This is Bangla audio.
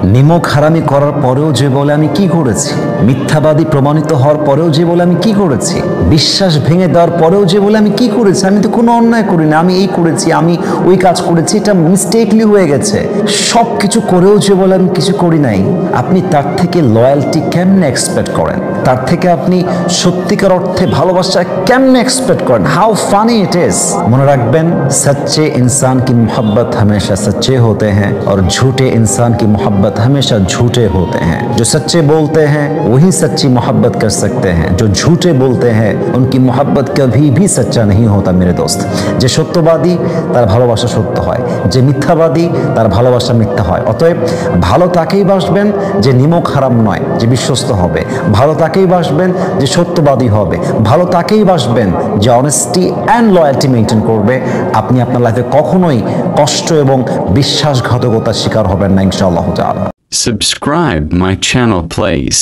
নিমক হারামি করার পরেও যে বলে আমি কি করেছি, মিথ্যাবাদী প্রমাণিত হওয়ার পরেও যে বলে আমি কি করেছি, বিশ্বাস ভেঙে দেওয়ার পরেও যে বলে আমি কি করেছি, আমি তো কোনো অন্যায় করি না, আমি এই করেছি, আমি ওই কাজ করেছি, এটা মিস্টেকলি হয়ে গেছে, সব কিছু করেও যে বলে আমি কিছু করি নাই, আপনি তার থেকে লয়্যালটি কেমনে এক্সপেক্ট করেন? তার থেকে আপনি সত্যিকার অর্থে ভালোবাসা কেমনে এক্সপেক্ট করেন? How funny it is. মনে রাখবেন, सच्चे इंसान की मोहब्बत हमेशा सच्चे होते हैं और झूठे इंसान की मोहब्बत हमेशा झूठे होते हैं। जो सच्चे बोलते हैं वही सच्ची मोहब्बत कर सकते हैं, जो झूठे बोलते हैं उनकी मोहब्बत कभी भी सच्चा नहीं होता मेरे दोस्त। যে সত্যবাদী তার ভালোবাসা সত্য হয়, যে মিথ্যাবাদী তার ভালোবাসা মিথ্যা হয়। অতএব ভালো তাকেই বাসবেন যে নিমক হারাম নয়, যে বিশ্বস্ত হবে, ভালো তাকেই বাসবেন যে সত্যবাদী হবে, ভালো তাকেই বাসবেন যে অনেস্টি অ্যান্ড লয়্যালটি মেনটেন করবে। আপনি আপনার লাইফে কখনোই কষ্ট এবং বিশ্বাসঘাতকতার শিকার হবেন না ইনশাআল্লাহ তাআলা। Subscribe my channel please.